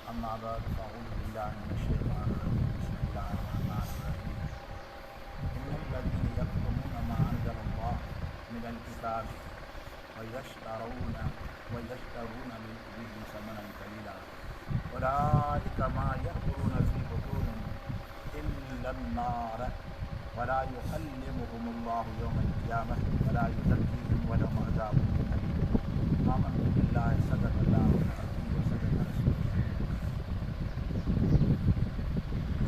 अम्मा बाद फ़अऊज़ु बिल्लाहि मिनश्शैतानिर्रजीम बिस्मिल्लाहिर्रहमानिर्रहीम इन्नल लज़ीना यक्तुमूना मा अंज़लल्लाहु मिनल किताबि व यश्तरूना बिही समनन क़लीला उलाइका मा यअकुलूना फ़ी बुतूनिहिम इल्लन नार वला युकल्लिमुहुमुल्लाहु यौमल क़ियामह वला युज़क्कीहिम व लहुम अज़ाबुन अलीम आमनतु बिल्लाहि सदक़ल्लाहुल अज़ीम व सदक़ रसूलुहुल।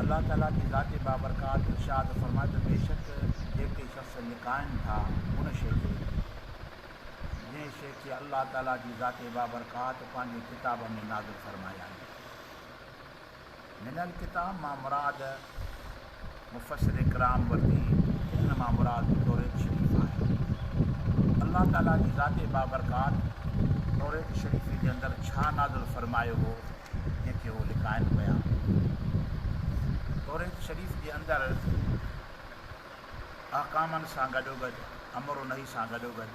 अल्लाह ताला की ज़ात बाबरकात इरशाद फरमाए त बेशक जेके शख़्स लिकाइनि था उन शइ खे जंहिं शइ खे अल्लाह ताला जी ज़ात बाबरकात पंहिंजे किताब में नाज़िल फरमाया आहिनि। मिनल किताब मां मुराद मुफ़स्सिर इकराम वरिती इन मां मुराद तौरेत शरीफ़ आहे। अल्लाह ताला जी ज़ात बाबरकात तौरेत शरीफ़ जे अंदरि छा नाज़िल फरमायो हो जंहिंखे उहो लिकाइनि पिया। तौरेत शरीफ़ जे अंदरि अहकामनि सां गॾोगॾु अमर नही सां गॾोगॾु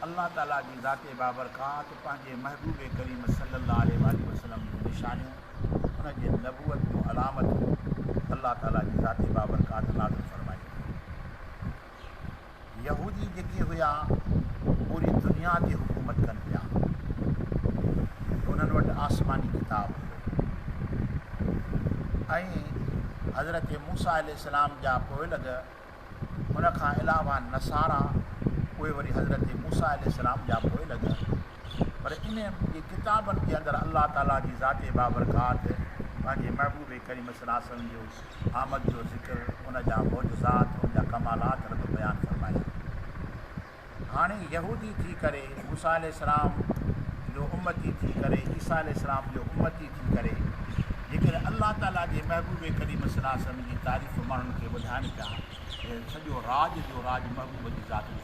अल्लाह ताला जी ज़ात बाबरकात पंहिंजे महबूब करीम सल्लल्लाहु अलैहि वसल्लम जूं निशानियूं उन जे नबूअत जूं अलामतूं अल्लाह ताला जी ज़ात बाबरकात नाज़िल फरमाई। यहूदी जेके हुआ पूरी दुनिया ते हुकूमत कनि पिया, उन्हनि वटि आसमानी किताब ऐं हज़रत मूसा अलैहिस्सलाम जा पोइलग उनखां अलावा नसारा उहे वरी हज़रत मूसा अलैहिस्सलाम जा पोइलग। पर इन जे किताबनि जे अंदरि अल्लाह ताला जी ज़ात बाबरकात पंहिंजे महबूब करीम सल्लल्लाहु अलैहि वसल्लम जो आमद जो ज़िक्र उन जा मौजज़ात उन जा कमालात रब बयानु फरमाया। हाणे यहूदी थी करे मूसा अलैहिस्सलाम जो उम्मती थी करे ईसा अलैहिस्सलाम जो उम्मती थी करे जेकॾहिं अल्लाह ताला जे महबूब करीम सल्लल्लाहु अलैहि वसल्लम जी तारीफ़ माण्हुनि खे ॿुधाइनि पिया, सॼो राज जो राज महबूब जी ज़ात में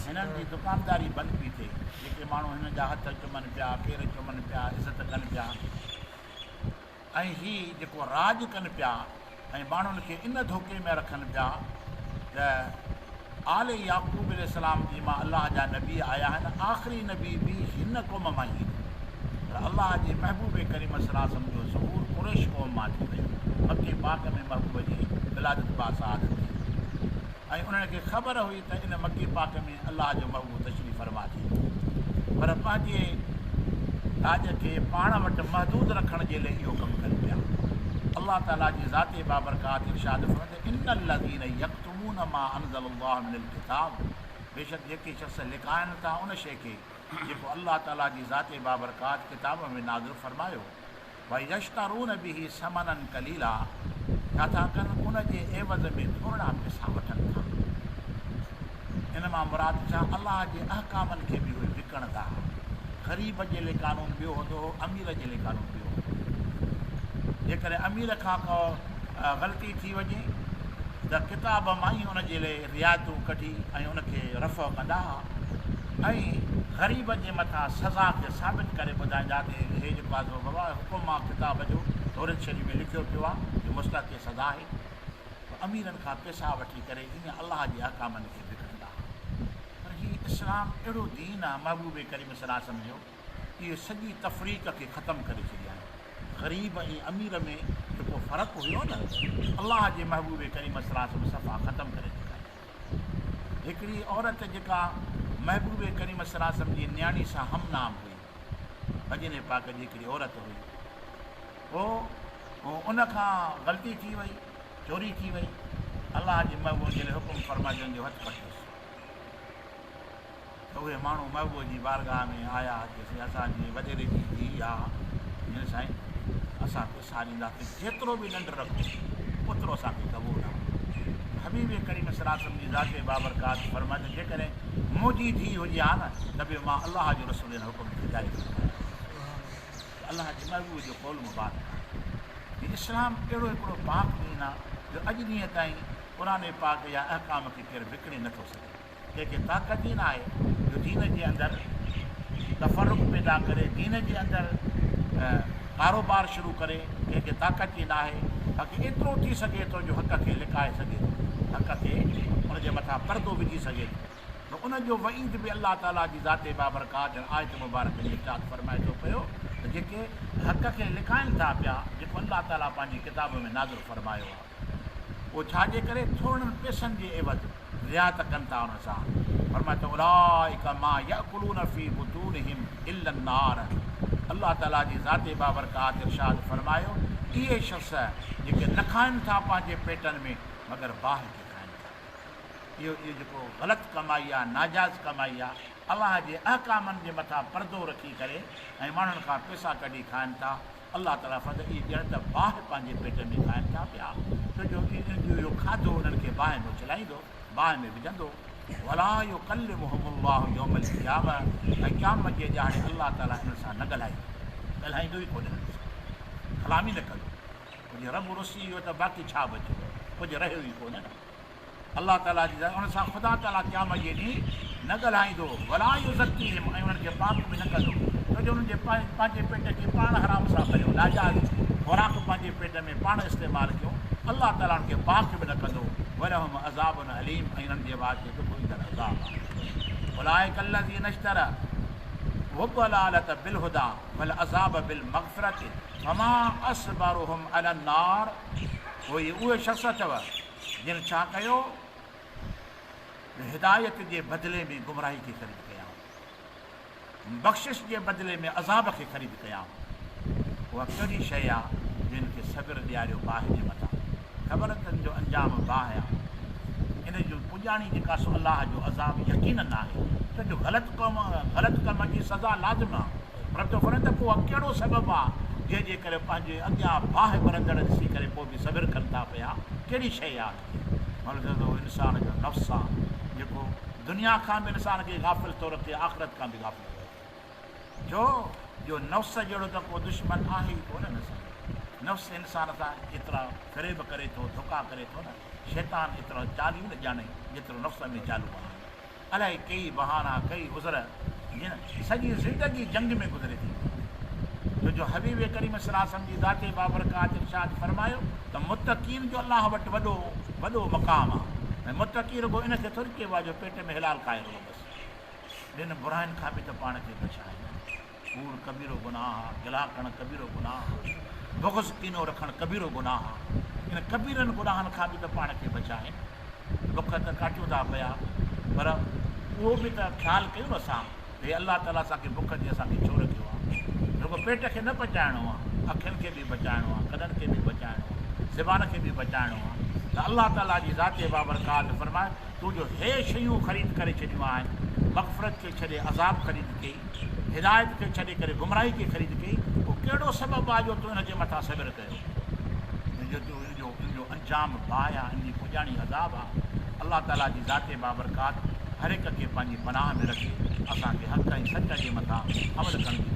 हिननि जी दुकानदारी बंदि पई थिए। जेके माण्हू हिन जा हथ चुमनि पिया, पेर चुमनि पिया, इज़त कनि पिया ऐं हीअ जेको राज कनि पिया ऐं माण्हुनि खे इन धोखे में रखनि पिया त आल याक़ूब अलैहिस्सलाम जी मां अलाह जा नबी आया आहिनि, आख़िरी नबी बि हिन क़ौम मां ई पर अलाह जे महबूब करीम सल्लल्लाहु अलैहि वसल्लम जो ज़हूर कुरैश क़ौम मां थी वियो। मके पाक में महबूब जी विलादत बासाद थी ऐं उन्हनि खे ख़बर हुई त इन मके पाक में अलाह जो महबूब तशरीफ़ फरमा थी, पर पंहिंजे राज खे पाण वटि महदूद रखण जे लाइ इहो कमु कनि पिया। अल्लाह ताला जी ज़ात बाबरकात इरशाद फरमाए इन्नल लज़ीना यक्तुमूना मा अंज़लल्लाहु मिनल किताब, बेशक जेके शख़्स लिकाइनि था उन शइ खे जेको अल्लाह ताला जी ज़ात बाबरकात किताब में नाज़िल फरमायो। भई यश्तरून बिही समनन क़लीला, छा था कनि उन जे एवज़ में थोरा पैसा वठनि था। इन मां मुराद छा अल्लाह जे अहकामनि खे बि उहे विकणनि था। ग़रीब जे लाइ क़ानून ॿियो हूंदो हो, अमीर जे लाइ क़ानून ॿियो हूंदो। जेकॾहिं अमीर खां को ग़लती थी वञे त किताब मां ई उन जे लाइ रिआयतूं कढी ऐं उनखे रफ़ो कंदा हुआ ऐं ग़रीब जे मथां सज़ा खे साबित करे ॿुधाईंदा त हे जेको आहे बाबा हुकुम आहे किताब जो तौरेत शरीफ़ में लिखियो पियो आहे जो मुस्तहक़ सज़ा आहे। अमीरनि खां पैसा वठी करे ईअं अलाह जे अहकामनि खे विकणंदा। पर हीउ इस्लाम अहिड़ो दीन आहे महबूब करीम सल्लल्लाहु अलैहि वसल्लम जो, इहो सॼी तफ़रीक़ खे ख़तमु करे छॾिया आहे। ग़रीब ऐं अमीर में जेको फ़र्क़ु हुयो न अलाह जे महबूब करीम सल्लल्लाहु अलैहि वसल्लम सफ़ा ख़तमु करे छॾिया। हिकिड़ी औरत जेका महबूब करीम सल्लल्लाहु अलैहि वसल्लम जी न्याणी सां हमनाम हुई, मदीने पाक जी हिकिड़ी औरत हुई, पोइ उनखां ग़लती थी वई, चोरी थी वई। अलाह जे महबूब जे लाइ हुकुम फरमाइजनि जो हथु कटियोसि त उहे माण्हू महबूब जी बारगाह में आया चयोसीं असांजी वॾेरे जी धीउ आहे, हिन साईं असां पैसा ॾींदासीं, जेतिरो बि ॾंड रखो ओतिरो असांखे क़बूल आहे। हबीब करीम सल्लल्लाहु अलैहि वसल्लम जी ज़ात बाबरकात फरमाइनि जेकॾहिं मुंहिंजी धीउ हुजे हा न त बि मां अलाह जो रसूल हिन हुकुम खे जारी कंदो। अलाह जे महबूब जो कौल मुबारक आहे। इस्लाम अहिड़ो हिकिड़ो पाक दीन आहे जो अॼु ॾींहं ताईं क़ुर पाक या अहकाम खे केरु विकिणे नथो सघे। कंहिंखे ताक़त ई न आहे जो दीन जे अंदरि तफ़रुक़ पैदा करे, दीन जे अंदरि कारोबार शुरू करे, कंहिंखे ताक़त ई न आहे। बाक़ी एतिरो थी सघे थो जो हक़ खे लिकाए सघे थो, हक़ खे उनजे मथां परदो विझी सघे थो। त उनजो वईद बि अलाह ताला जी ज़ाते बाबरकात आयत मुबारक में इर्शाद फरमाए थो पियो त जेके हक़ खे लिकाइनि था पिया, जेको अलाह ताला पंहिंजी किताब में नाज़िल फरमायो आहे, उहो छाजे करे थोरनि पैसनि जे एवज़ रियात कनि था उन सां। फरमाए थो उलाइका मा यअकुलून फी बुतूनिहिम इल्ला अन्नार। अलाह ताला जी ज़ाते बाबरकात इरशाद फरमायो इहे शख़्स जेके न खाइनि था पंहिंजे पेटनि में मगर बाहि खे खाइनि था। इहो जेको ग़लति कमाई आहे, नाजाइज़ कमाई आहे, अलाह जे अहकामनि जे मथां परदो रखी करे ऐं माण्हुनि खां पैसा कढी खाइनि था। अलाह ताला फर्ज़ इहे ॼण त बाहि पंहिंजे पेट में खाइनि था पिया, छो जो इहो खाधो उन्हनि खे बाहि में उछलाईंदो, बाहि में विझंदो। वला युकल्लिमुहुमुल्लाहु यौमल क़ियामह, ऐं क़यामत जे ॾियारे अलाह ताला हिन सां न ॻाल्हाईंदो ई कोन्हे, कलामी न कंदो। कुझु रब रुसी वियो त बाक़ी छा बचियो, कुझु रहियो ई कोन्हे न। अलाह ताला जी उन सां ख़ुदा ताला क़यामत जे ॾींहुं न ॻाल्हाईंदो। वला युज़क्कीहिम, ऐं उन्हनि खे पाक बि न कंदो, छो जो उन्हनि जे पंहिंजे पेट खे पाण हराम सां करियो, नाजाइज़ खुराक पंहिंजे पेट में पाण इस्तेमालु कयो, अलाह ताला उनखे पाक बि न कंदो। वलहुम अज़ाबुन अलीम, ऐं इन्हनि जे वास्ते ॾुखो ईंदड़ अज़ाब आहे। उलाइका अल्लज़ीना इश्तरौ वद्दलालत बिलहुदा वल अज़ाब बिलमग़फ़िरत फमा असबरुहुम अलन्नार। उहे शख़्स अथव जिन छा कयो, हिदायत जे बदिले में गुमराही खे ख़रीद कयां, बख़्शिश जे बदिले में अज़ाब खे ख़रीद कयां। उहा कहिड़ी शइ आहे जिन खे सब्र ॾियारियो बाहि जे मथां, ख़बर अथनि जो अंजाम बाहि आहे। इन जो पुॼाणी जेका सो अलाह जो अज़ाब यकीनन आहे, छो जो ग़लति कम जी सज़ा लाज़िम आहे। पर तो फरन त पोइ कहिड़ो सबबु आहे जंहिंजे करे पंहिंजे अॻियां बाहि भरंदड़ ॾिसी करे पोइ बि सब्र कनि था पिया, कहिड़ी शइ आहे? मतिलबु इंसान जो नफ़्स आहे जेको दुनिया खां बि इंसान खे गाफ़िल थो रखे, आख़िरत खां बि गाफ़िल थो रखे। जो नफ़्स जहिड़ो त को दुश्मन आहे ई कोन न सां। नफ़्स इंसान सां एतिरा फ़रेब करे थो, धोखा करे थो न, शैतान एतिरा चालियूं न ॼाणे जेतिरो नफ़्स में चालू आहे। अलाए कई बहाना, कई उज़र, जिन सॼी ज़िंदगी जंग में गुज़रे थी। छो जो हबीब करीम सल्लल्लाहु अलैहि वसल्लम जी ज़ाते बाबरकात इरशाद फरमायो त मुत्तक़ीन जो अलाह वटि वॾो मक़ाम आहे। ऐं मुत्तक़ी रुगो इनखे थोरी चइबो आहे जो पेट में हिलाल खाए रुगो बसि, ॿियनि बुराइनि खां बि त पाण खे बचाए। कूड़ कबीरो गुनाह आहे, गिला करणु कबीरो गुनाह आहे, बुग़्ज़ कीनो रखणु कबीरो गुनाह आहे। इन कबीरनि गुनाहनि खां बि त पाण खे बचाए। बुख त काटियूं था पिया, पर उहो बि त ख़्यालु कयूं न असां भई अलाह ताला असांखे बुख जी असांखे छो रखियो आहे। रुगो पेट खे न बचाइणो आहे, अखियुनि खे बि बचाइणो आहे, कननि खे बि बचाइणो आहे, ज़बान खे बि बचाइणो आहे। त अलाह ताला जी ज़ाते बाबरकात फरमाए तूं जो हे शयूं ख़रीद करे छॾियूं आहिनि, मग़फ़िरत खे छॾे अज़ाब ख़रीद कई, हिदायत खे छॾे करे गुमराही खे ख़रीद कई, पोइ कहिड़ो सबबु आहे जो तूं हिन जे मथां सब्र कयो? इनजो अंजाम बाहि आहे, इनजी पुॼाणी अज़ाब आहे। अलाह ताला जी ज़ाते बाबरकात हर हिक खे पंहिंजी पनाह में रखे असांखे हक़ ऐं सच जे मथां अमल करण जी